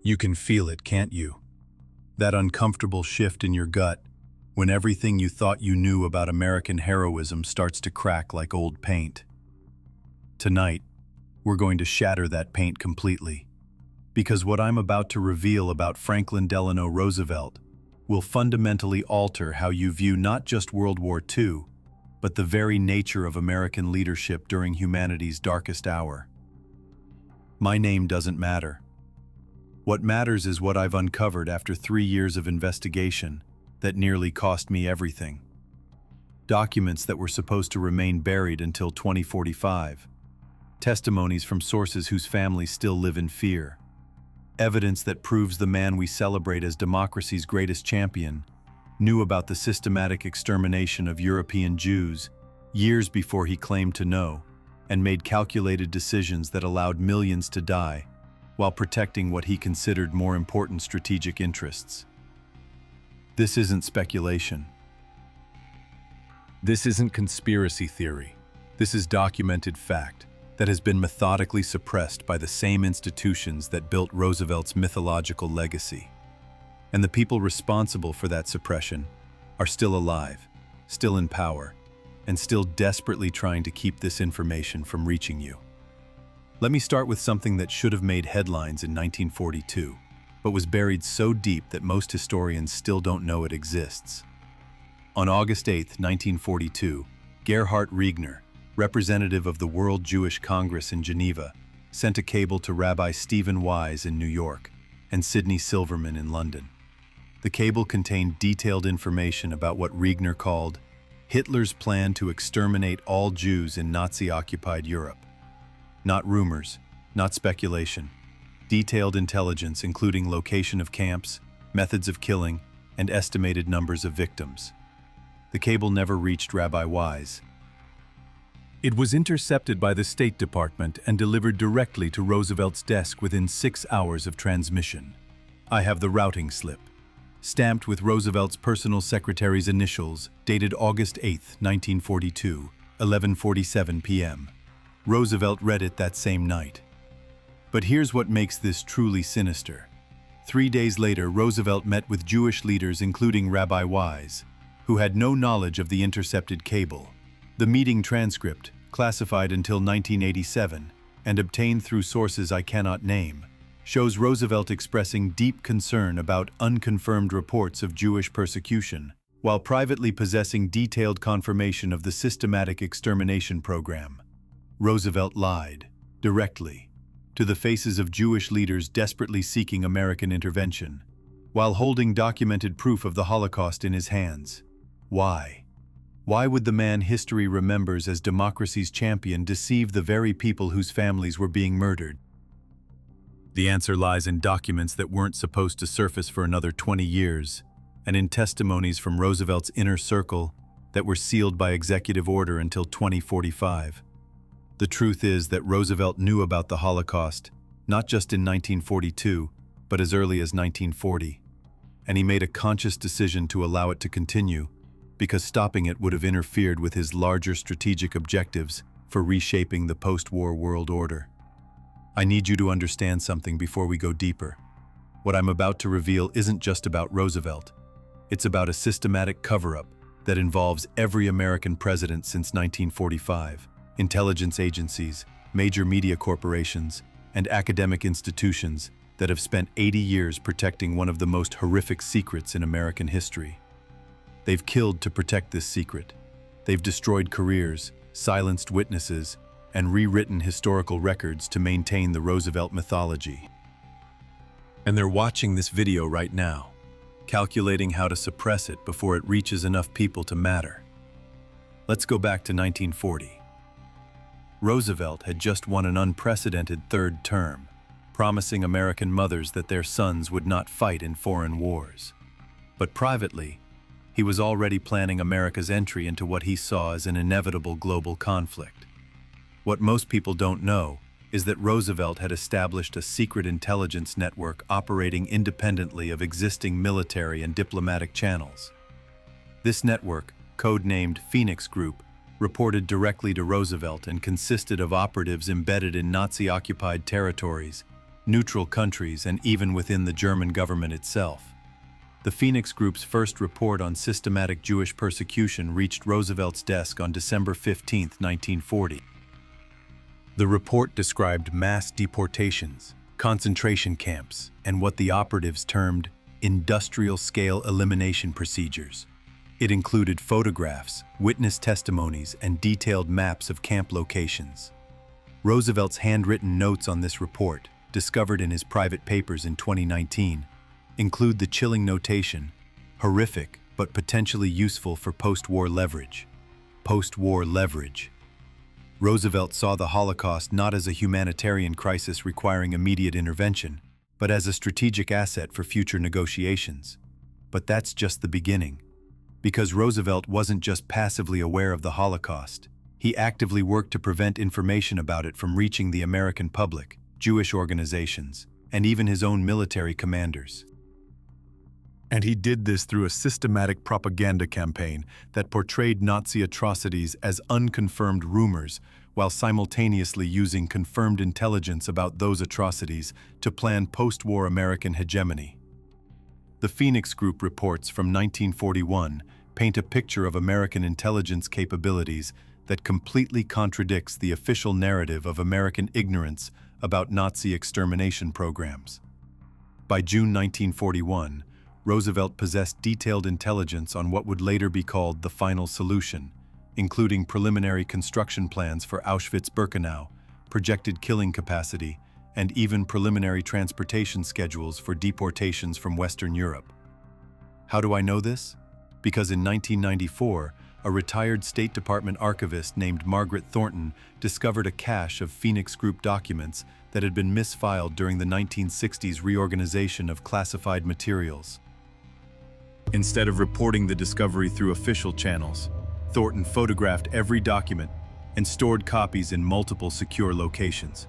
You can feel it, can't you? That uncomfortable shift in your gut when everything you thought you knew about American heroism starts to crack like old paint. Tonight, we're going to shatter that paint completely, because what I'm about to reveal about Franklin Delano Roosevelt will fundamentally alter how you view not just World War II, but the very nature of American leadership during humanity's darkest hour. My name doesn't matter. What matters is what I've uncovered after 3 years of investigation that nearly cost me everything. Documents that were supposed to remain buried until 2045. Testimonies from sources whose families still live in fear. Evidence that proves the man we celebrate as democracy's greatest champion knew about the systematic extermination of European Jews years before he claimed to know, and made calculated decisions that allowed millions to die while protecting what he considered more important strategic interests. This isn't speculation. This isn't conspiracy theory. This is documented fact that has been methodically suppressed by the same institutions that built Roosevelt's mythological legacy. And the people responsible for that suppression are still alive, still in power, and still desperately trying to keep this information from reaching you. Let me start with something that should have made headlines in 1942, but was buried so deep that most historians still don't know it exists. On August 8, 1942, Gerhard Riegner, representative of the World Jewish Congress in Geneva, sent a cable to Rabbi Stephen Wise in New York and Sidney Silverman in London. The cable contained detailed information about what Riegner called Hitler's plan to exterminate all Jews in Nazi-occupied Europe. Not rumors, not speculation. Detailed intelligence including location of camps, methods of killing, and estimated numbers of victims. The cable never reached Rabbi Wise. It was intercepted by the State Department and delivered directly to Roosevelt's desk within 6 hours of transmission. I have the routing slip, stamped with Roosevelt's personal secretary's initials, dated August 8, 1942, 11:47 p.m. Roosevelt read it that same night. But here's what makes this truly sinister. 3 days later, Roosevelt met with Jewish leaders including Rabbi Wise, who had no knowledge of the intercepted cable. The meeting transcript, classified until 1987 and obtained through sources I cannot name, shows Roosevelt expressing deep concern about unconfirmed reports of Jewish persecution, while privately possessing detailed confirmation of the systematic extermination program. Roosevelt lied, directly, to the faces of Jewish leaders desperately seeking American intervention, while holding documented proof of the Holocaust in his hands. Why? Why would the man history remembers as democracy's champion deceive the very people whose families were being murdered? The answer lies in documents that weren't supposed to surface for another 20 years, and in testimonies from Roosevelt's inner circle that were sealed by executive order until 2045. The truth is that Roosevelt knew about the Holocaust, not just in 1942, but as early as 1940. And he made a conscious decision to allow it to continue, because stopping it would have interfered with his larger strategic objectives for reshaping the post-war world order. I need you to understand something before we go deeper. What I'm about to reveal isn't just about Roosevelt. It's about a systematic cover-up that involves every American president since 1945. Intelligence agencies, major media corporations, and academic institutions that have spent 80 years protecting one of the most horrific secrets in American history. They've killed to protect this secret. They've destroyed careers, silenced witnesses, and rewritten historical records to maintain the Roosevelt mythology. And they're watching this video right now, calculating how to suppress it before it reaches enough people to matter. Let's go back to 1940. Roosevelt had just won an unprecedented third term, promising American mothers that their sons would not fight in foreign wars. But privately, he was already planning America's entry into what he saw as an inevitable global conflict. What most people don't know is that Roosevelt had established a secret intelligence network operating independently of existing military and diplomatic channels. This network, codenamed Phoenix Group, reported directly to Roosevelt and consisted of operatives embedded in Nazi-occupied territories, neutral countries, and even within the German government itself. The Phoenix Group's first report on systematic Jewish persecution reached Roosevelt's desk on December 15, 1940. The report described mass deportations, concentration camps, and what the operatives termed industrial-scale elimination procedures. It included photographs, witness testimonies, and detailed maps of camp locations. Roosevelt's handwritten notes on this report, discovered in his private papers in 2019, include the chilling notation, horrific but potentially useful for post-war leverage. Post-war leverage. Roosevelt saw the Holocaust not as a humanitarian crisis requiring immediate intervention, but as a strategic asset for future negotiations. But that's just the beginning. Because Roosevelt wasn't just passively aware of the Holocaust, he actively worked to prevent information about it from reaching the American public, Jewish organizations, and even his own military commanders. And he did this through a systematic propaganda campaign that portrayed Nazi atrocities as unconfirmed rumors, while simultaneously using confirmed intelligence about those atrocities to plan post-war American hegemony. The Phoenix Group reports from 1941 paint a picture of American intelligence capabilities that completely contradicts the official narrative of American ignorance about Nazi extermination programs. By June 1941, Roosevelt possessed detailed intelligence on what would later be called the final solution, including preliminary construction plans for Auschwitz-Birkenau, projected killing capacity, and even preliminary transportation schedules for deportations from Western Europe. How do I know this? Because in 1994, a retired State Department archivist named Margaret Thornton discovered a cache of Phoenix Group documents that had been misfiled during the 1960s reorganization of classified materials. Instead of reporting the discovery through official channels, Thornton photographed every document and stored copies in multiple secure locations.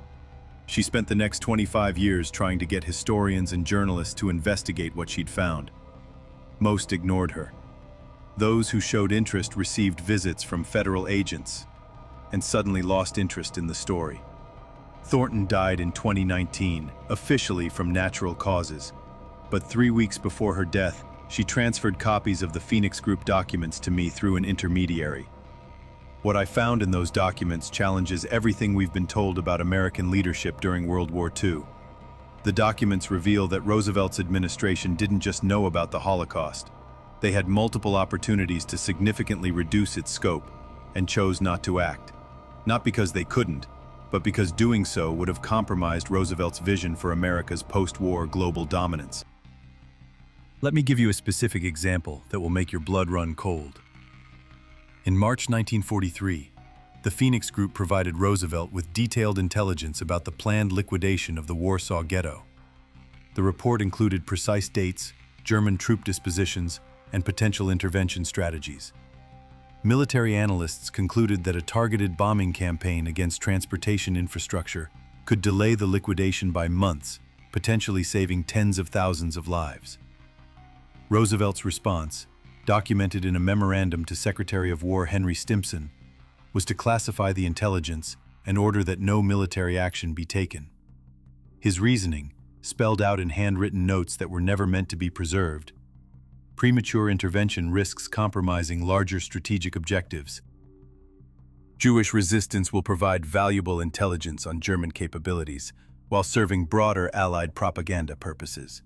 She spent the next 25 years trying to get historians and journalists to investigate what she'd found. Most ignored her. Those who showed interest received visits from federal agents and suddenly lost interest in the story. Thornton died in 2019, officially from natural causes, but 3 weeks before her death, she transferred copies of the Phoenix Group documents to me through an intermediary. What I found in those documents challenges everything we've been told about American leadership during World War II. The documents reveal that Roosevelt's administration didn't just know about the Holocaust. They had multiple opportunities to significantly reduce its scope and chose not to act. Not because they couldn't, but because doing so would have compromised Roosevelt's vision for America's post-war global dominance. Let me give you a specific example that will make your blood run cold. In March 1943, the Phoenix Group provided Roosevelt with detailed intelligence about the planned liquidation of the Warsaw Ghetto. The report included precise dates, German troop dispositions, and potential intervention strategies. Military analysts concluded that a targeted bombing campaign against transportation infrastructure could delay the liquidation by months, potentially saving tens of thousands of lives. Roosevelt's response, documented in a memorandum to Secretary of War Henry Stimson, was to classify the intelligence and order that no military action be taken. His reasoning, spelled out in handwritten notes that were never meant to be preserved: premature intervention risks compromising larger strategic objectives. Jewish resistance will provide valuable intelligence on German capabilities while serving broader Allied propaganda purposes.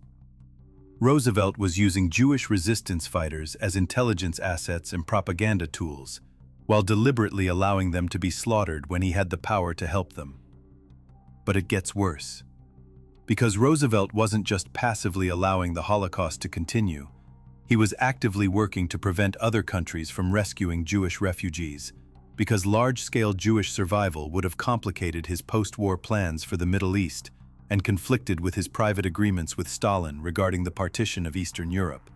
Roosevelt was using Jewish resistance fighters as intelligence assets and propaganda tools, while deliberately allowing them to be slaughtered when he had the power to help them. But it gets worse. Because Roosevelt wasn't just passively allowing the Holocaust to continue, he was actively working to prevent other countries from rescuing Jewish refugees, because large-scale Jewish survival would have complicated his post-war plans for the Middle East and conflicted with his private agreements with Stalin regarding the partition of Eastern Europe.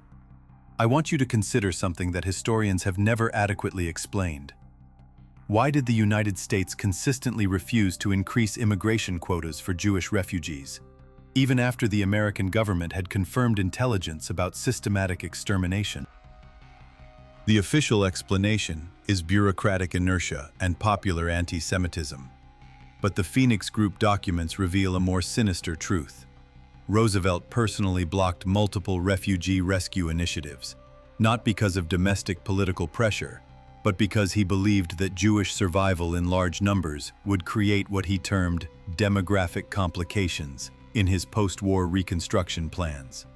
I want you to consider something that historians have never adequately explained. Why did the United States consistently refuse to increase immigration quotas for Jewish refugees, even after the American government had confirmed intelligence about systematic extermination? The official explanation is bureaucratic inertia and popular anti-Semitism. But the Phoenix Group documents reveal a more sinister truth. Roosevelt personally blocked multiple refugee rescue initiatives, not because of domestic political pressure, but because he believed that Jewish survival in large numbers would create what he termed demographic complications in his post-war reconstruction plans.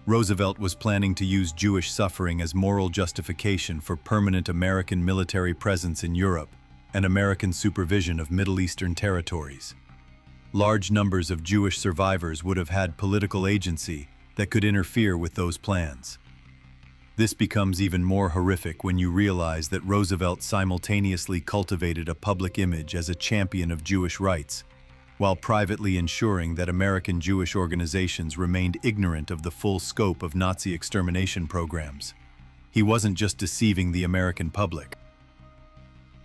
Roosevelt was planning to use Jewish suffering as moral justification for permanent American military presence in Europe and American supervision of Middle Eastern territories. Large numbers of Jewish survivors would have had political agency that could interfere with those plans. This becomes even more horrific when you realize that Roosevelt simultaneously cultivated a public image as a champion of Jewish rights, while privately ensuring that American Jewish organizations remained ignorant of the full scope of Nazi extermination programs. He wasn't just deceiving the American public.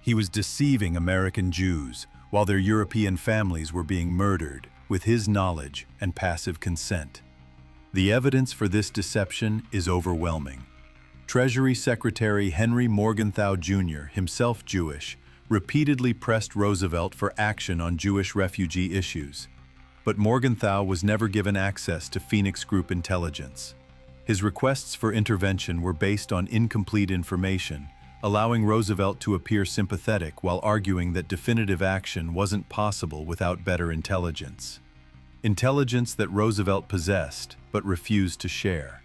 He was deceiving American Jews, while their European families were being murdered with his knowledge and passive consent. The evidence for this deception is overwhelming. Treasury Secretary Henry Morgenthau Jr., himself Jewish, repeatedly pressed Roosevelt for action on Jewish refugee issues. But Morgenthau was never given access to Phoenix Group intelligence. His requests for intervention were based on incomplete information, allowing Roosevelt to appear sympathetic while arguing that definitive action wasn't possible without better intelligence. Intelligence that Roosevelt possessed but refused to share.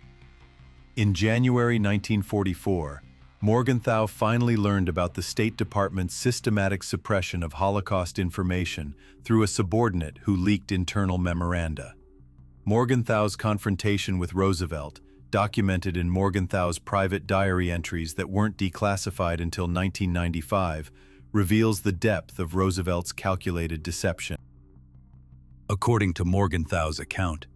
In January 1944, Morgenthau finally learned about the State Department's systematic suppression of Holocaust information through a subordinate who leaked internal memoranda. Morgenthau's confrontation with Roosevelt, documented in Morgenthau's private diary entries that weren't declassified until 1995, reveals the depth of Roosevelt's calculated deception. According to Morgenthau's account,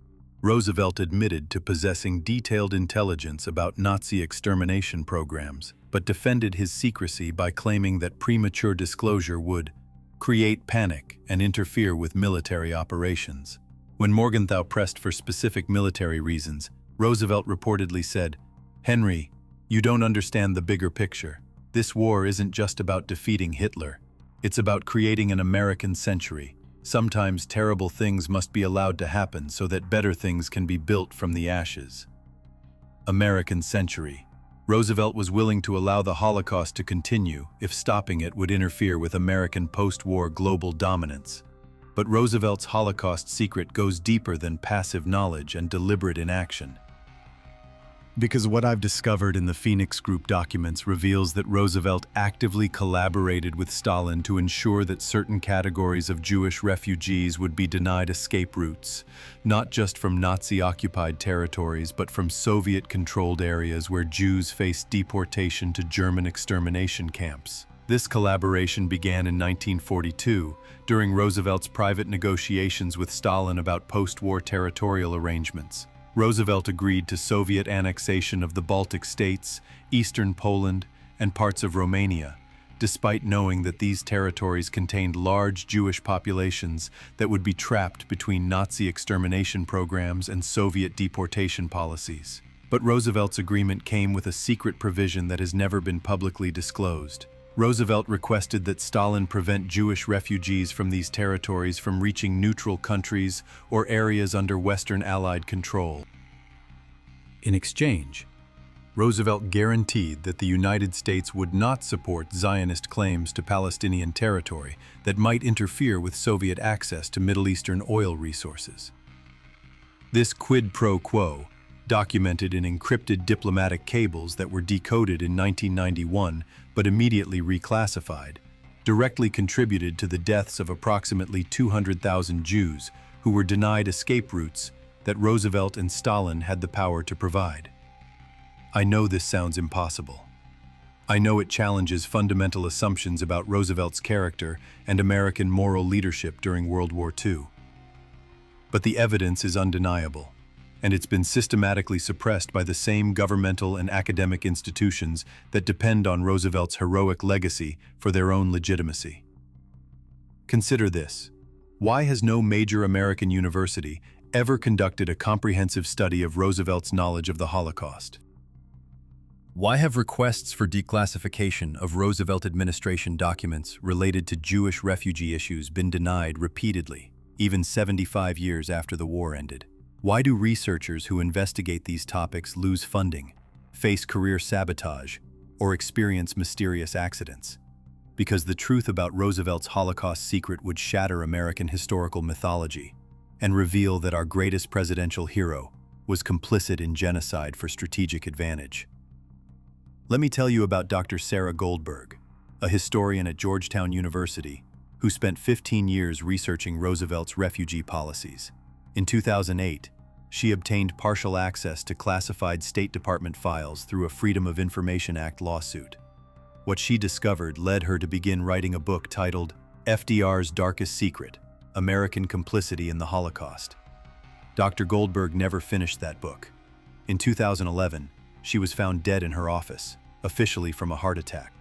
Roosevelt admitted to possessing detailed intelligence about Nazi extermination programs, but defended his secrecy by claiming that premature disclosure would create panic and interfere with military operations. When Morgenthau pressed for specific military reasons, Roosevelt reportedly said, "Henry, you don't understand the bigger picture. This war isn't just about defeating Hitler. It's about creating an American century. Sometimes terrible things must be allowed to happen so that better things can be built from the ashes." American century. Roosevelt was willing to allow the Holocaust to continue if stopping it would interfere with American post-war global dominance. But Roosevelt's Holocaust secret goes deeper than passive knowledge and deliberate inaction. Because what I've discovered in the Phoenix Group documents reveals that Roosevelt actively collaborated with Stalin to ensure that certain categories of Jewish refugees would be denied escape routes, not just from Nazi-occupied territories, but from Soviet-controlled areas where Jews faced deportation to German extermination camps. This collaboration began in 1942, during Roosevelt's private negotiations with Stalin about post-war territorial arrangements. Roosevelt agreed to Soviet annexation of the Baltic states, eastern Poland, and parts of Romania, despite knowing that these territories contained large Jewish populations that would be trapped between Nazi extermination programs and Soviet deportation policies. But Roosevelt's agreement came with a secret provision that has never been publicly disclosed. Roosevelt requested that Stalin prevent Jewish refugees from these territories from reaching neutral countries or areas under Western Allied control. In exchange, Roosevelt guaranteed that the United States would not support Zionist claims to Palestinian territory that might interfere with Soviet access to Middle Eastern oil resources. This quid pro quo, documented in encrypted diplomatic cables that were decoded in 1991 but immediately reclassified, directly contributed to the deaths of approximately 200,000 Jews who were denied escape routes that Roosevelt and Stalin had the power to provide. I know this sounds impossible. I know it challenges fundamental assumptions about Roosevelt's character and American moral leadership during World War II. But the evidence is undeniable, and it's been systematically suppressed by the same governmental and academic institutions that depend on Roosevelt's heroic legacy for their own legitimacy. Consider this. Why has no major American university ever conducted a comprehensive study of Roosevelt's knowledge of the Holocaust? Why have requests for declassification of Roosevelt administration documents related to Jewish refugee issues been denied repeatedly, even 75 years after the war ended? Why do researchers who investigate these topics lose funding, face career sabotage, or experience mysterious accidents? Because the truth about Roosevelt's Holocaust secret would shatter American historical mythology and reveal that our greatest presidential hero was complicit in genocide for strategic advantage. Let me tell you about Dr. Sarah Goldberg, a historian at Georgetown University who spent 15 years researching Roosevelt's refugee policies. In 2008, she obtained partial access to classified State Department files through a Freedom of Information Act lawsuit. What she discovered led her to begin writing a book titled FDR's Darkest Secret: American Complicity in the Holocaust. Dr. Goldberg never finished that book. In 2011, she was found dead in her office, officially from a heart attack.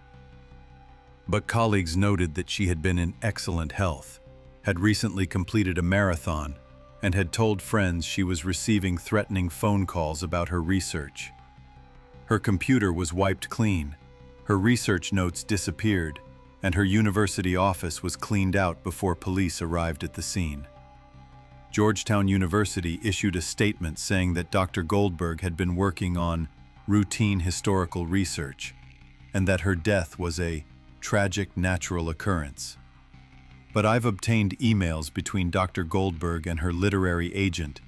But colleagues noted that she had been in excellent health, had recently completed a marathon, and had told friends she was receiving threatening phone calls about her research. Her computer was wiped clean, her research notes disappeared, and her university office was cleaned out before police arrived at the scene. Georgetown University issued a statement saying that Dr. Goldberg had been working on routine historical research, and that her death was a tragic natural occurrence. But I've obtained emails between Dr. Goldberg and her literary agent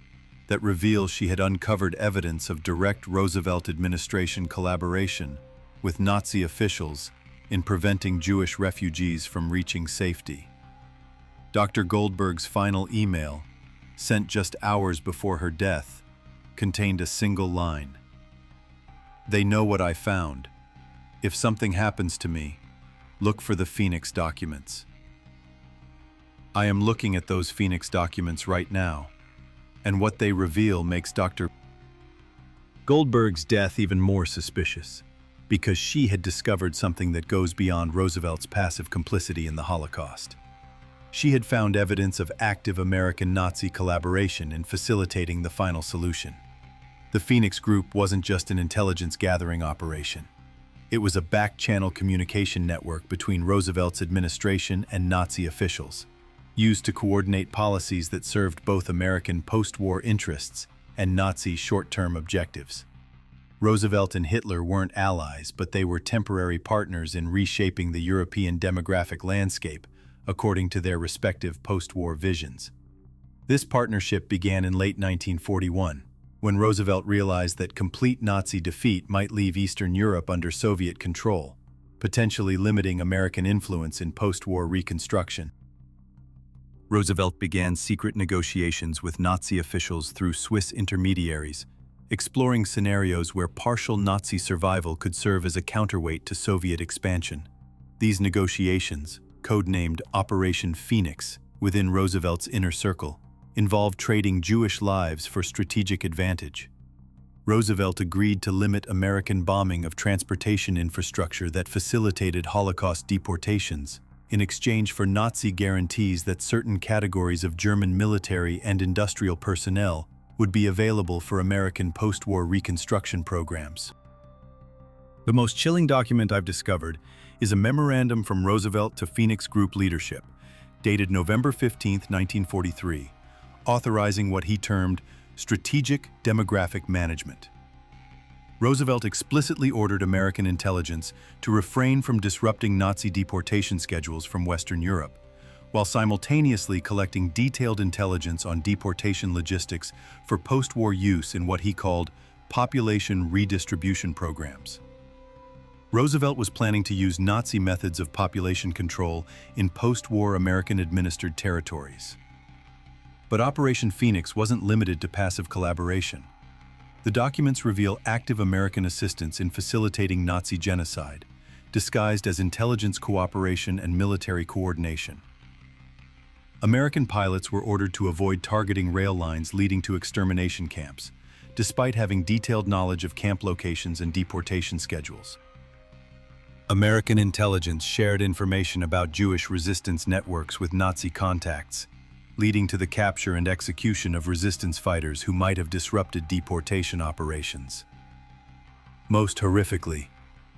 that reveal she had uncovered evidence of direct Roosevelt administration collaboration with Nazi officials in preventing Jewish refugees from reaching safety. Dr. Goldberg's final email, sent just hours before her death, contained a single line: "They know what I found. If something happens to me, look for the Phoenix documents." I am looking at those Phoenix documents right now, and what they reveal makes Dr. Goldberg's death even more suspicious, because she had discovered something that goes beyond Roosevelt's passive complicity in the Holocaust. She had found evidence of active American Nazi collaboration in facilitating the final solution. The Phoenix Group wasn't just an intelligence-gathering operation. It was a back-channel communication network between Roosevelt's administration and Nazi officials, used to coordinate policies that served both American post-war interests and Nazi short-term objectives. Roosevelt and Hitler weren't allies, but they were temporary partners in reshaping the European demographic landscape according to their respective post-war visions. This partnership began in late 1941, when Roosevelt realized that complete Nazi defeat might leave Eastern Europe under Soviet control, potentially limiting American influence in post-war reconstruction. Roosevelt began secret negotiations with Nazi officials through Swiss intermediaries, exploring scenarios where partial Nazi survival could serve as a counterweight to Soviet expansion. These negotiations, codenamed Operation Phoenix within Roosevelt's inner circle, involved trading Jewish lives for strategic advantage. Roosevelt agreed to limit American bombing of transportation infrastructure that facilitated Holocaust deportations, in exchange for Nazi guarantees that certain categories of German military and industrial personnel would be available for American post-war reconstruction programs. The most chilling document I've discovered is a memorandum from Roosevelt to Phoenix Group leadership, dated November 15, 1943, authorizing what he termed strategic demographic management. Roosevelt explicitly ordered American intelligence to refrain from disrupting Nazi deportation schedules from Western Europe, while simultaneously collecting detailed intelligence on deportation logistics for post-war use in what he called population redistribution programs. Roosevelt was planning to use Nazi methods of population control in post-war American-administered territories. But Operation Phoenix wasn't limited to passive collaboration. The documents reveal active American assistance in facilitating Nazi genocide, disguised as intelligence cooperation and military coordination. American pilots were ordered to avoid targeting rail lines leading to extermination camps, despite having detailed knowledge of camp locations and deportation schedules. American intelligence shared information about Jewish resistance networks with Nazi contacts, leading to the capture and execution of resistance fighters who might have disrupted deportation operations. Most horrifically,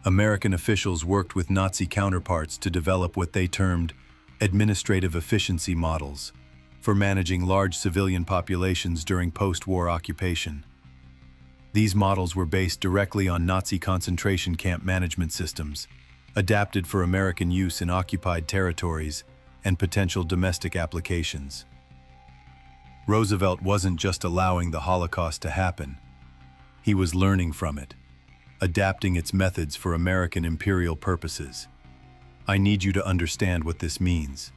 American officials worked with Nazi counterparts to develop what they termed administrative efficiency models for managing large civilian populations during post-war occupation. These models were based directly on Nazi concentration camp management systems, adapted for American use in occupied territories and potential domestic applications. Roosevelt wasn't just allowing the Holocaust to happen. He was learning from it, adapting its methods for American imperial purposes. I need you to understand what this means.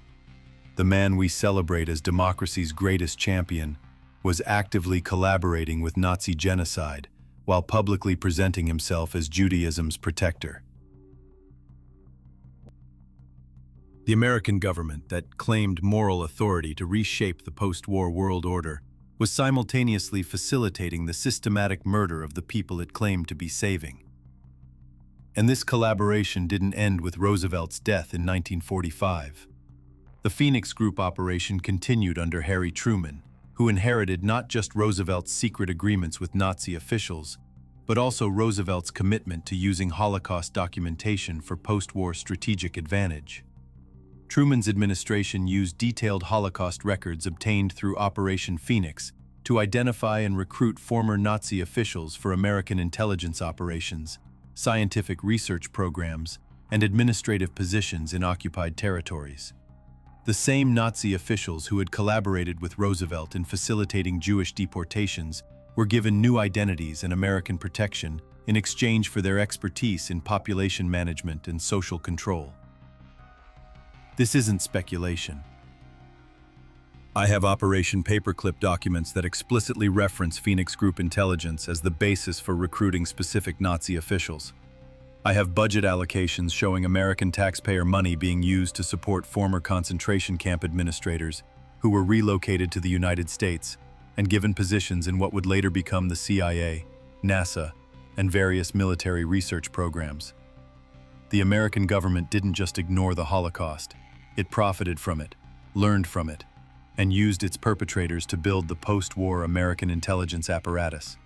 The man we celebrate as democracy's greatest champion was actively collaborating with Nazi genocide while publicly presenting himself as Judaism's protector. The American government that claimed moral authority to reshape the post-war world order was simultaneously facilitating the systematic murder of the people it claimed to be saving. And this collaboration didn't end with Roosevelt's death in 1945. The Phoenix Group operation continued under Harry Truman, who inherited not just Roosevelt's secret agreements with Nazi officials, but also Roosevelt's commitment to using Holocaust documentation for post-war strategic advantage. Truman's administration used detailed Holocaust records obtained through Operation Phoenix to identify and recruit former Nazi officials for American intelligence operations, scientific research programs, and administrative positions in occupied territories. The same Nazi officials who had collaborated with Roosevelt in facilitating Jewish deportations were given new identities and American protection in exchange for their expertise in population management and social control. This isn't speculation. I have Operation Paperclip documents that explicitly reference Phoenix Group intelligence as the basis for recruiting specific Nazi officials. I have budget allocations showing American taxpayer money being used to support former concentration camp administrators who were relocated to the United States and given positions in what would later become the CIA, NASA, and various military research programs. The American government didn't just ignore the Holocaust. It profited from it, learned from it, and used its perpetrators to build the post-war American intelligence apparatus.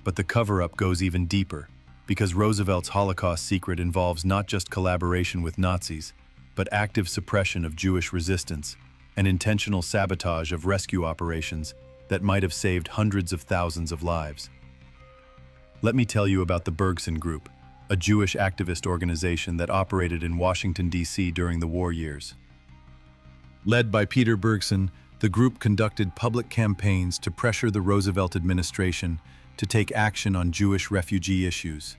But the cover-up goes even deeper, because Roosevelt's Holocaust secret involves not just collaboration with Nazis, but active suppression of Jewish resistance and intentional sabotage of rescue operations that might have saved hundreds of thousands of lives. Let me tell you about the Bergson Group, a Jewish activist organization that operated in Washington, D.C. during the war years. Led by Peter Bergson, the group conducted public campaigns to pressure the Roosevelt administration to take action on Jewish refugee issues.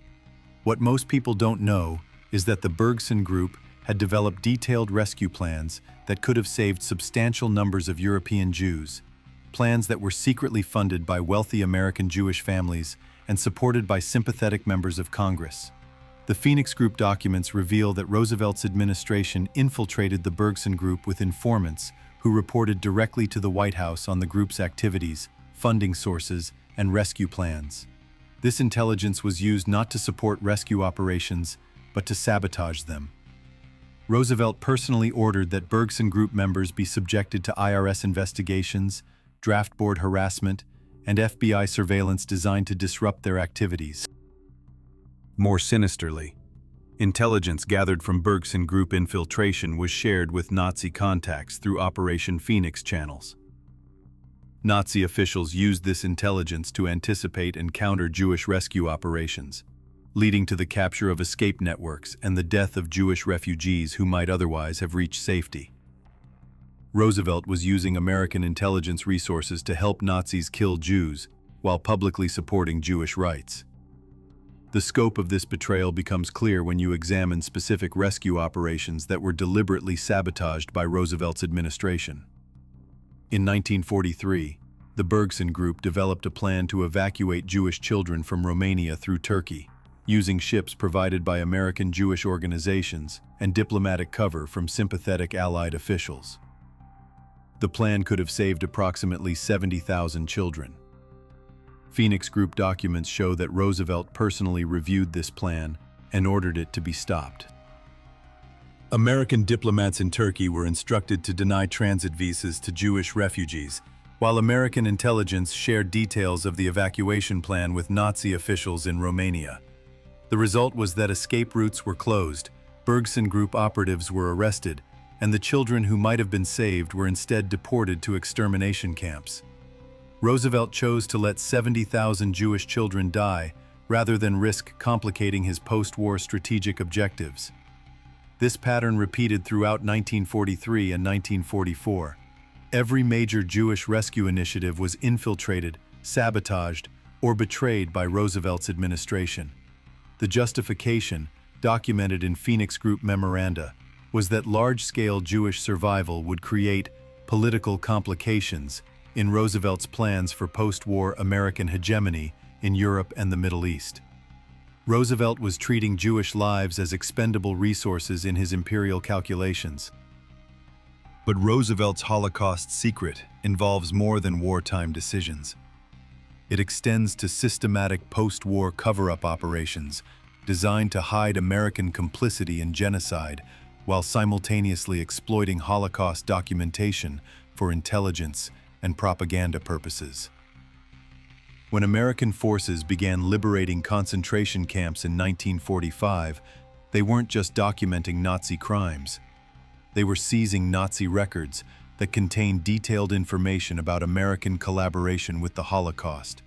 What most people don't know is that the Bergson Group had developed detailed rescue plans that could have saved substantial numbers of European Jews, plans that were secretly funded by wealthy American Jewish families and supported by sympathetic members of Congress. The Phoenix Group documents reveal that Roosevelt's administration infiltrated the Bergson Group with informants who reported directly to the White House on the group's activities, funding sources, and rescue plans. This intelligence was used not to support rescue operations, but to sabotage them. Roosevelt personally ordered that Bergson Group members be subjected to IRS investigations, draft board harassment, and FBI surveillance designed to disrupt their activities. More sinisterly, intelligence gathered from Bergson Group infiltration was shared with Nazi contacts through Operation Phoenix channels. Nazi officials used this intelligence to anticipate and counter Jewish rescue operations, leading to the capture of escape networks and the death of Jewish refugees who might otherwise have reached safety. Roosevelt was using American intelligence resources to help Nazis kill Jews while publicly supporting Jewish rights. The scope of this betrayal becomes clear when you examine specific rescue operations that were deliberately sabotaged by Roosevelt's administration. In 1943, the Bergson Group developed a plan to evacuate Jewish children from Romania through Turkey, using ships provided by American Jewish organizations and diplomatic cover from sympathetic Allied officials. The plan could have saved approximately 70,000 children. Phoenix Group documents show that Roosevelt personally reviewed this plan and ordered it to be stopped. American diplomats in Turkey were instructed to deny transit visas to Jewish refugees, while American intelligence shared details of the evacuation plan with Nazi officials in Romania. The result was that escape routes were closed, Bergson Group operatives were arrested, and the children who might have been saved were instead deported to extermination camps. Roosevelt chose to let 70,000 Jewish children die rather than risk complicating his post-war strategic objectives. This pattern repeated throughout 1943 and 1944. Every major Jewish rescue initiative was infiltrated, sabotaged, or betrayed by Roosevelt's administration. The justification, documented in Phoenix Group memoranda, was that large-scale Jewish survival would create political complications in Roosevelt's plans for post-war American hegemony in Europe and the Middle East. Roosevelt was treating Jewish lives as expendable resources in his imperial calculations. But Roosevelt's Holocaust secret involves more than wartime decisions. It extends to systematic post-war cover-up operations designed to hide American complicity in genocide while simultaneously exploiting Holocaust documentation for intelligence and propaganda purposes. When American forces began liberating concentration camps in 1945, they weren't just documenting Nazi crimes. They were seizing Nazi records that contained detailed information about American collaboration with the Holocaust,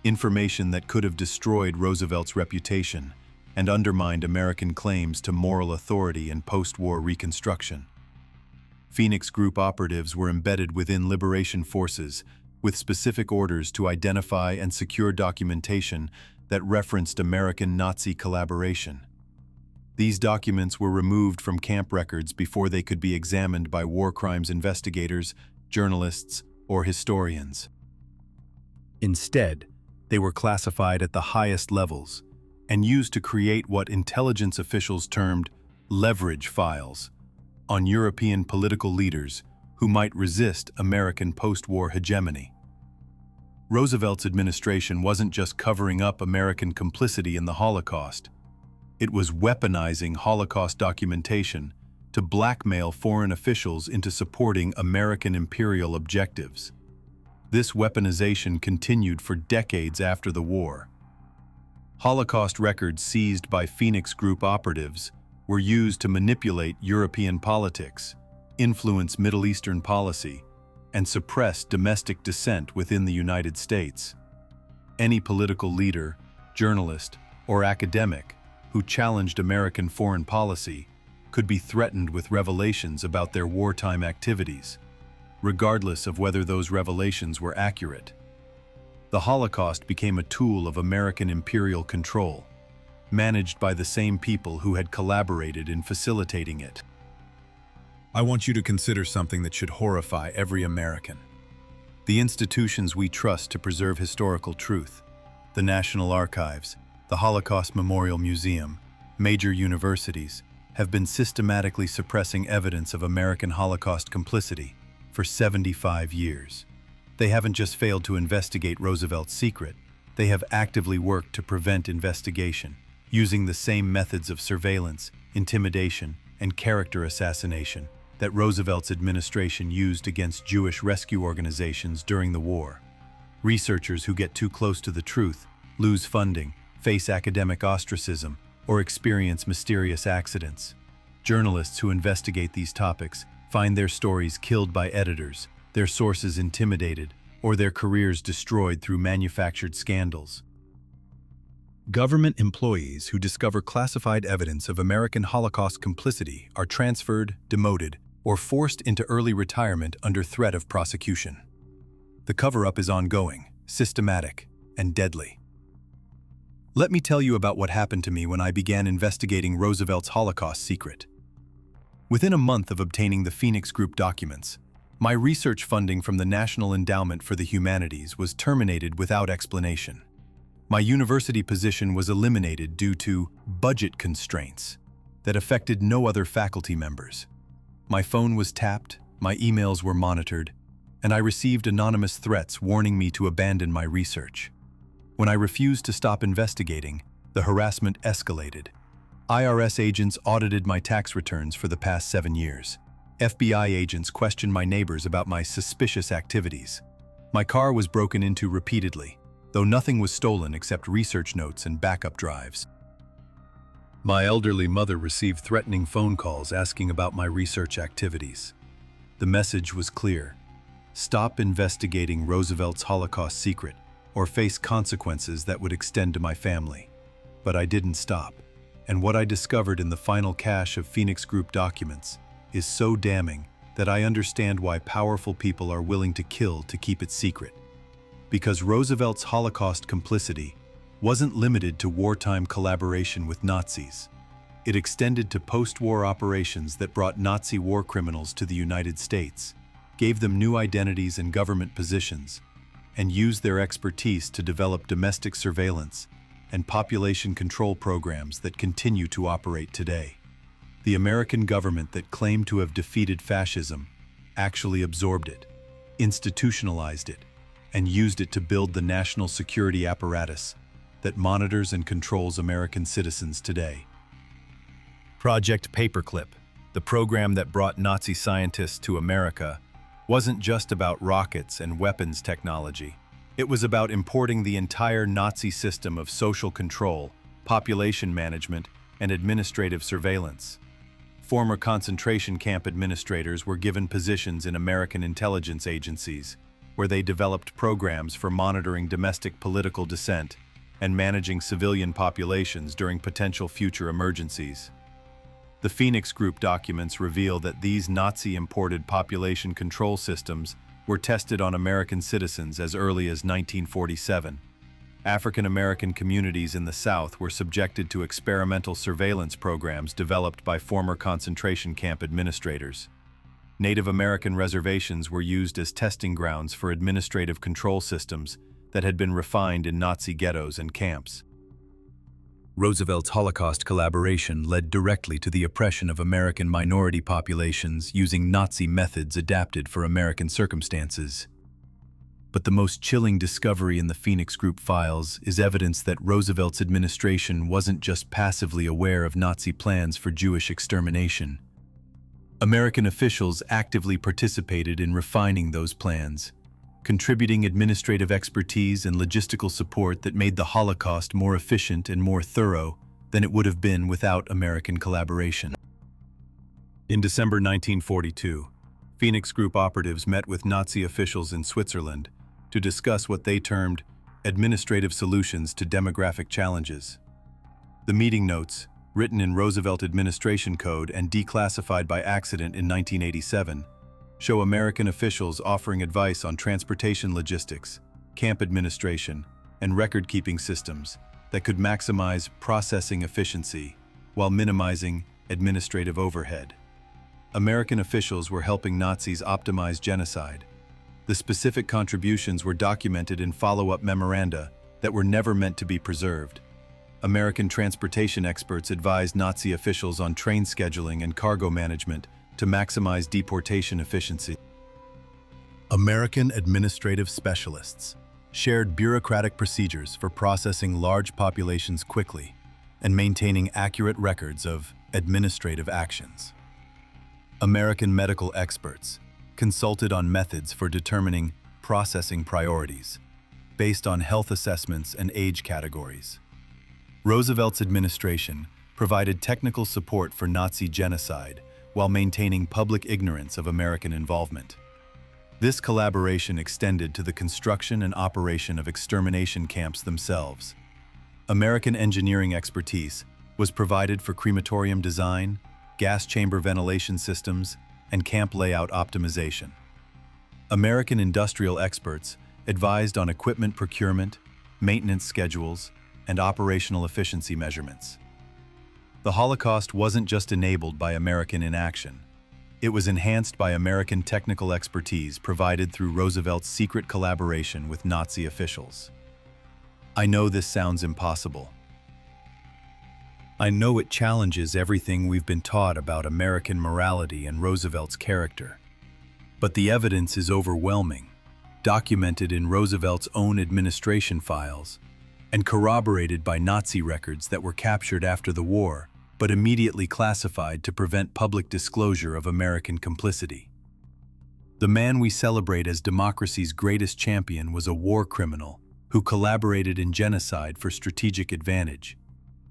information that could have destroyed Roosevelt's reputation and undermined American claims to moral authority and post-war reconstruction. Phoenix Group operatives were embedded within liberation forces with specific orders to identify and secure documentation that referenced American Nazi collaboration. These documents were removed from camp records before they could be examined by war crimes investigators, journalists, or historians. Instead, they were classified at the highest levels and used to create what intelligence officials termed leverage files on European political leaders who might resist American post-war hegemony. Roosevelt's administration wasn't just covering up American complicity in the Holocaust. It was weaponizing Holocaust documentation to blackmail foreign officials into supporting American imperial objectives. This weaponization continued for decades after the war. Holocaust records seized by Phoenix Group operatives were used to manipulate European politics, influence Middle Eastern policy, and suppress domestic dissent within the United States. Any political leader, journalist, or academic who challenged American foreign policy could be threatened with revelations about their wartime activities, regardless of whether those revelations were accurate. The Holocaust became a tool of American imperial control, managed by the same people who had collaborated in facilitating it. I want you to consider something that should horrify every American. The institutions we trust to preserve historical truth, the National Archives, the Holocaust Memorial Museum, major universities, have been systematically suppressing evidence of American Holocaust complicity for 75 years. They haven't just failed to investigate Roosevelt's secret, they have actively worked to prevent investigation, using the same methods of surveillance, intimidation, and character assassination that Roosevelt's administration used against Jewish rescue organizations during the war. Researchers who get too close to the truth lose funding, face academic ostracism, or experience mysterious accidents. Journalists who investigate these topics find their stories killed by editors, their sources intimidated, or their careers destroyed through manufactured scandals. Government employees who discover classified evidence of American Holocaust complicity are transferred, demoted, or forced into early retirement under threat of prosecution. The cover-up is ongoing, systematic, and deadly. Let me tell you about what happened to me when I began investigating Roosevelt's Holocaust secret. Within a month of obtaining the Phoenix Group documents, my research funding from the National Endowment for the Humanities was terminated without explanation. My university position was eliminated due to budget constraints that affected no other faculty members. My phone was tapped, my emails were monitored, and I received anonymous threats warning me to abandon my research. When I refused to stop investigating, the harassment escalated. IRS agents audited my tax returns for the past 7 years. FBI agents questioned my neighbors about my suspicious activities. My car was broken into repeatedly, though nothing was stolen except research notes and backup drives. My elderly mother received threatening phone calls asking about my research activities. The message was clear: stop investigating Roosevelt's Holocaust secret, or face consequences that would extend to my family. But I didn't stop, and what I discovered in the final cache of Phoenix Group documents is so damning that I understand why powerful people are willing to kill to keep it secret. Because Roosevelt's Holocaust complicity wasn't limited to wartime collaboration with Nazis. It extended to post-war operations that brought Nazi war criminals to the United States, gave them new identities and government positions, and used their expertise to develop domestic surveillance and population control programs that continue to operate today. The American government that claimed to have defeated fascism actually absorbed it, institutionalized it, and used it to build the national security apparatus that monitors and controls American citizens today. Project Paperclip, the program that brought Nazi scientists to America, wasn't just about rockets and weapons technology. It was about importing the entire Nazi system of social control, population management, and administrative surveillance. Former concentration camp administrators were given positions in American intelligence agencies, where they developed programs for monitoring domestic political dissent and managing civilian populations during potential future emergencies. The Phoenix Group documents reveal that these Nazi-imported population control systems were tested on American citizens as early as 1947. African American communities in the South were subjected to experimental surveillance programs developed by former concentration camp administrators. Native American reservations were used as testing grounds for administrative control systems that had been refined in Nazi ghettos and camps. Roosevelt's Holocaust collaboration led directly to the oppression of American minority populations using Nazi methods adapted for American circumstances. But the most chilling discovery in the Phoenix Group files is evidence that Roosevelt's administration wasn't just passively aware of Nazi plans for Jewish extermination. American officials actively participated in refining those plans, contributing administrative expertise and logistical support that made the Holocaust more efficient and more thorough than it would have been without American collaboration. In December 1942, Phoenix Group operatives met with Nazi officials in Switzerland to discuss what they termed administrative solutions to demographic challenges. The meeting notes, written in Roosevelt administration code and declassified by accident in 1987, show American officials offering advice on transportation logistics, camp administration, and record-keeping systems that could maximize processing efficiency while minimizing administrative overhead. American officials were helping Nazis optimize genocide. The specific contributions were documented in follow-up memoranda that were never meant to be preserved. American transportation experts advised Nazi officials on train scheduling and cargo management to maximize deportation efficiency. American administrative specialists shared bureaucratic procedures for processing large populations quickly and maintaining accurate records of administrative actions. American medical experts consulted on methods for determining processing priorities based on health assessments and age categories. Roosevelt's administration provided technical support for Nazi genocide while maintaining public ignorance of American involvement. This collaboration extended to the construction and operation of extermination camps themselves. American engineering expertise was provided for crematorium design, gas chamber ventilation systems, and camp layout optimization. American industrial experts advised on equipment procurement, maintenance schedules, and operational efficiency measurements. The Holocaust wasn't just enabled by American inaction. It was enhanced by American technical expertise provided through Roosevelt's secret collaboration with Nazi officials. I know this sounds impossible. I know it challenges everything we've been taught about American morality and Roosevelt's character. But the evidence is overwhelming, documented in Roosevelt's own administration files, and corroborated by Nazi records that were captured after the war, but immediately classified to prevent public disclosure of American complicity. The man we celebrate as democracy's greatest champion was a war criminal who collaborated in genocide for strategic advantage,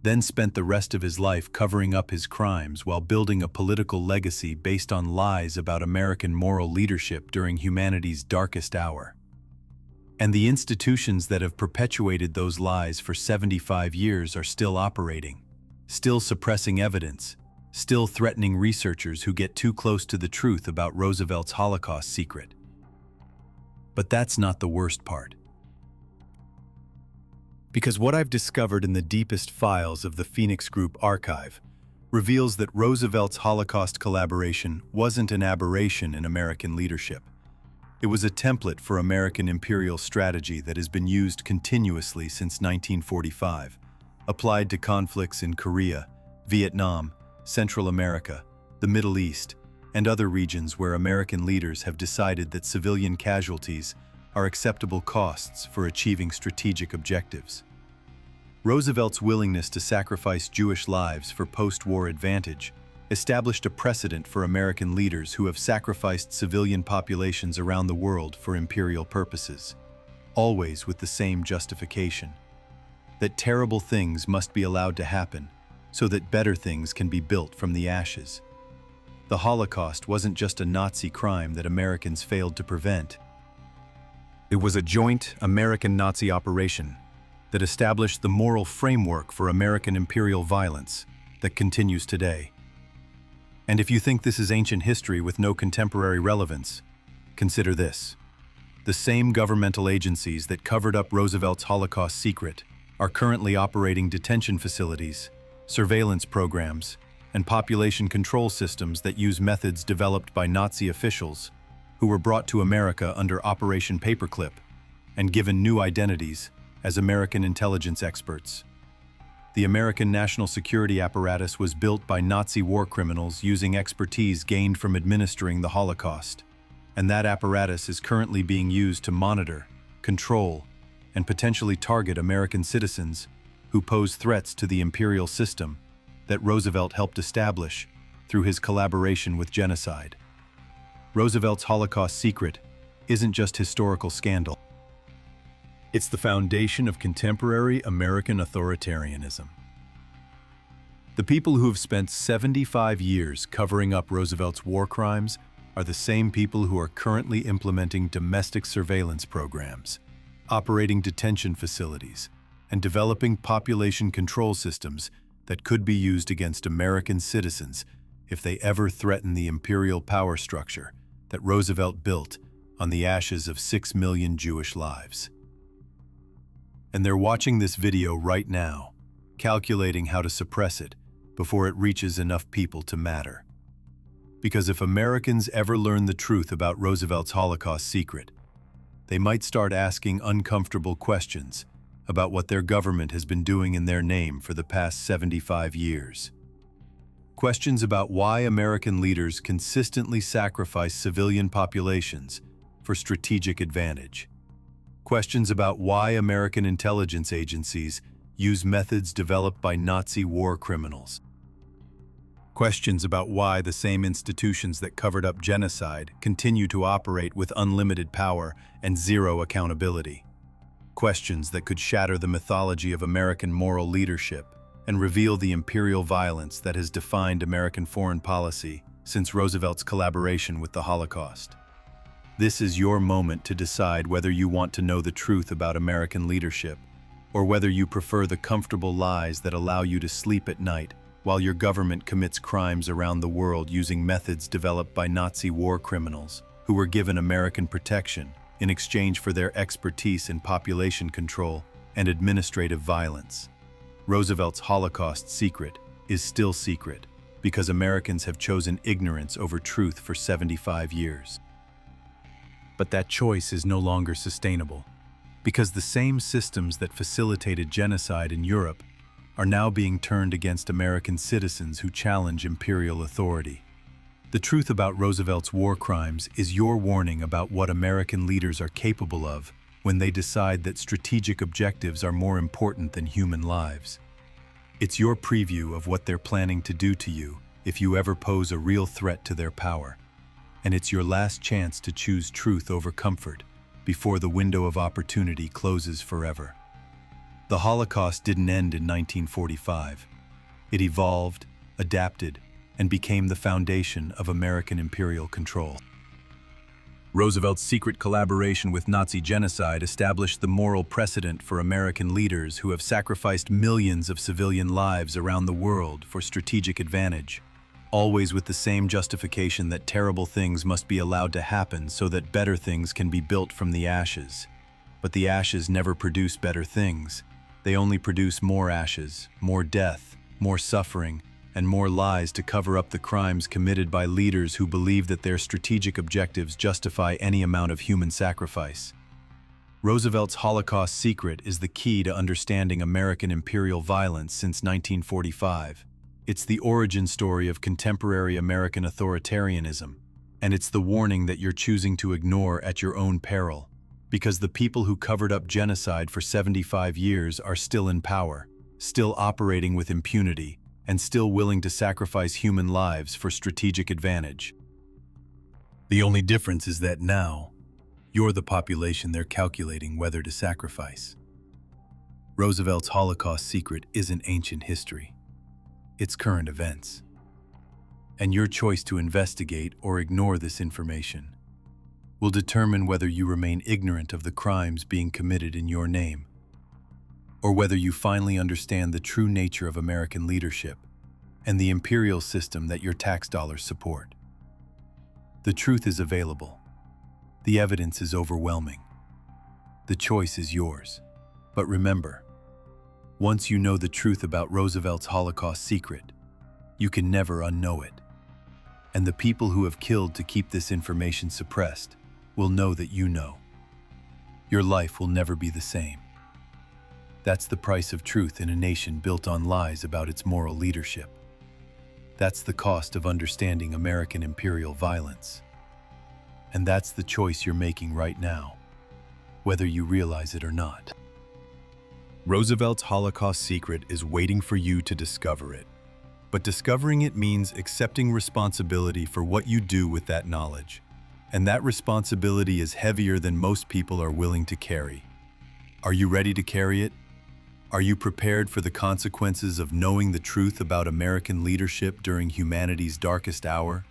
then spent the rest of his life covering up his crimes while building a political legacy based on lies about American moral leadership during humanity's darkest hour. And the institutions that have perpetuated those lies for 75 years are still operating, still suppressing evidence, still threatening researchers who get too close to the truth about Roosevelt's Holocaust secret. But that's not the worst part. Because what I've discovered in the deepest files of the Phoenix Group archive reveals that Roosevelt's Holocaust collaboration wasn't an aberration in American leadership. It was a template for American imperial strategy that has been used continuously since 1945, applied to conflicts in Korea, Vietnam, Central America, the Middle East, and other regions where American leaders have decided that civilian casualties are acceptable costs for achieving strategic objectives. Roosevelt's willingness to sacrifice Jewish lives for post-war advantage established a precedent for American leaders who have sacrificed civilian populations around the world for imperial purposes, always with the same justification: that terrible things must be allowed to happen so that better things can be built from the ashes. The Holocaust wasn't just a Nazi crime that Americans failed to prevent. It was a joint American-Nazi operation that established the moral framework for American imperial violence that continues today. And if you think this is ancient history with no contemporary relevance, consider this. The same governmental agencies that covered up Roosevelt's Holocaust secret are currently operating detention facilities, surveillance programs, and population control systems that use methods developed by Nazi officials who were brought to America under Operation Paperclip and given new identities as American intelligence experts. The American national security apparatus was built by Nazi war criminals using expertise gained from administering the Holocaust, and that apparatus is currently being used to monitor, control, and potentially target American citizens who pose threats to the imperial system that Roosevelt helped establish through his collaboration with genocide. Roosevelt's Holocaust secret isn't just historical scandal. It's the foundation of contemporary American authoritarianism. The people who have spent 75 years covering up Roosevelt's war crimes are the same people who are currently implementing domestic surveillance programs, operating detention facilities, and developing population control systems that could be used against American citizens if they ever threaten the imperial power structure that Roosevelt built on the ashes of 6 million Jewish lives. And they're watching this video right now, calculating how to suppress it before it reaches enough people to matter. Because if Americans ever learn the truth about Roosevelt's Holocaust secret, they might start asking uncomfortable questions about what their government has been doing in their name for the past 75 years. Questions about why American leaders consistently sacrifice civilian populations for strategic advantage. Questions about why American intelligence agencies use methods developed by Nazi war criminals. Questions about why the same institutions that covered up genocide continue to operate with unlimited power and zero accountability. Questions that could shatter the mythology of American moral leadership and reveal the imperial violence that has defined American foreign policy since Roosevelt's collaboration with the Holocaust. This is your moment to decide whether you want to know the truth about American leadership, or whether you prefer the comfortable lies that allow you to sleep at night while your government commits crimes around the world using methods developed by Nazi war criminals who were given American protection in exchange for their expertise in population control and administrative violence. Roosevelt's Holocaust secret is still secret because Americans have chosen ignorance over truth for 75 years. But that choice is no longer sustainable, because the same systems that facilitated genocide in Europe are now being turned against American citizens who challenge imperial authority. The truth about Roosevelt's war crimes is your warning about what American leaders are capable of when they decide that strategic objectives are more important than human lives. It's your preview of what they're planning to do to you if you ever pose a real threat to their power. and it's your last chance to choose truth over comfort before the window of opportunity closes forever. The Holocaust didn't end in 1945. It evolved, adapted, and became the foundation of American imperial control. Roosevelt's secret collaboration with Nazi genocide established the moral precedent for American leaders who have sacrificed millions of civilian lives around the world for strategic advantage, always with the same justification that terrible things must be allowed to happen so that better things can be built from the ashes. But the ashes never produce better things. They only produce more ashes, more death, more suffering, and more lies to cover up the crimes committed by leaders who believe that their strategic objectives justify any amount of human sacrifice. Roosevelt's Holocaust secret is the key to understanding American imperial violence since 1945. It's the origin story of contemporary American authoritarianism, and it's the warning that you're choosing to ignore at your own peril, because the people who covered up genocide for 75 years are still in power, still operating with impunity, and still willing to sacrifice human lives for strategic advantage. The only difference is that now, you're the population they're calculating whether to sacrifice. Roosevelt's Holocaust secret isn't ancient history. It's current events. And your choice to investigate or ignore this information will determine whether you remain ignorant of the crimes being committed in your name, or whether you finally understand the true nature of American leadership and the imperial system that your tax dollars support. The truth is available. The evidence is overwhelming. The choice is yours. But remember, once you know the truth about Roosevelt's Holocaust secret, you can never unknow it. And the people who have killed to keep this information suppressed will know that you know. Your life will never be the same. That's the price of truth in a nation built on lies about its moral leadership. That's the cost of understanding American imperial violence. And that's the choice you're making right now, whether you realize it or not. Roosevelt's Holocaust secret is waiting for you to discover it. But discovering it means accepting responsibility for what you do with that knowledge. And that responsibility is heavier than most people are willing to carry. Are you ready to carry it? Are you prepared for the consequences of knowing the truth about American leadership during humanity's darkest hour?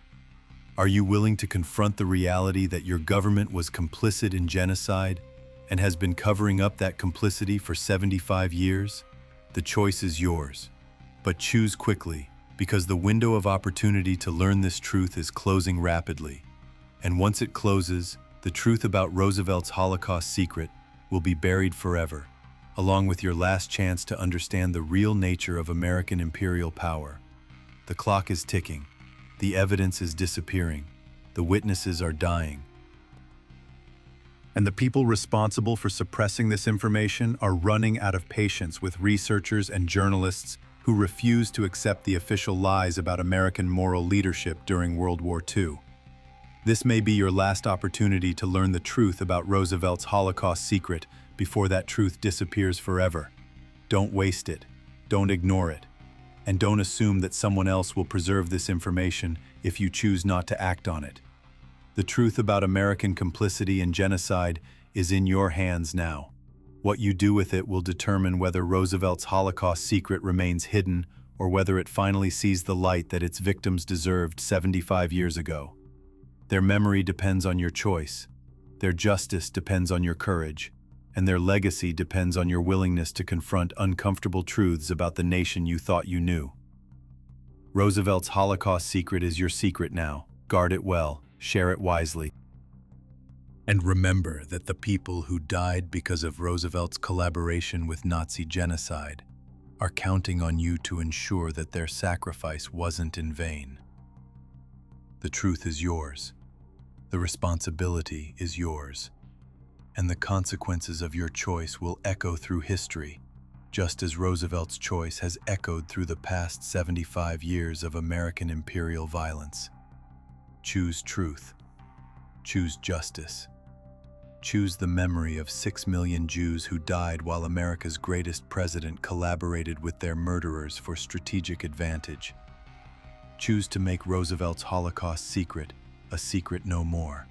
Are you willing to confront the reality that your government was complicit in genocide and has been covering up that complicity for 75 years? The choice is yours. But choose quickly, because the window of opportunity to learn this truth is closing rapidly. And once it closes, the truth about Roosevelt's Holocaust secret will be buried forever, along with your last chance to understand the real nature of American imperial power. The clock is ticking. The evidence is disappearing. The witnesses are dying. And the people responsible for suppressing this information are running out of patience with researchers and journalists who refuse to accept the official lies about American moral leadership during World War II. This may be your last opportunity to learn the truth about Roosevelt's Holocaust secret before that truth disappears forever. Don't waste it. Don't ignore it. And don't assume that someone else will preserve this information if you choose not to act on it. The truth about American complicity in genocide is in your hands now. What you do with it will determine whether Roosevelt's Holocaust secret remains hidden or whether it finally sees the light that its victims deserved 75 years ago. Their memory depends on your choice. Their justice depends on your courage. And their legacy depends on your willingness to confront uncomfortable truths about the nation you thought you knew. Roosevelt's Holocaust secret is your secret now. Guard it well. Share it wisely. And remember that the people who died because of Roosevelt's collaboration with Nazi genocide are counting on you to ensure that their sacrifice wasn't in vain. The truth is yours. The responsibility is yours. And the consequences of your choice will echo through history, just as Roosevelt's choice has echoed through the past 75 years of American imperial violence. Choose truth. Choose justice. Choose the memory of 6 million Jews who died while America's greatest president collaborated with their murderers for strategic advantage. Choose to make Roosevelt's Holocaust secret a secret no more.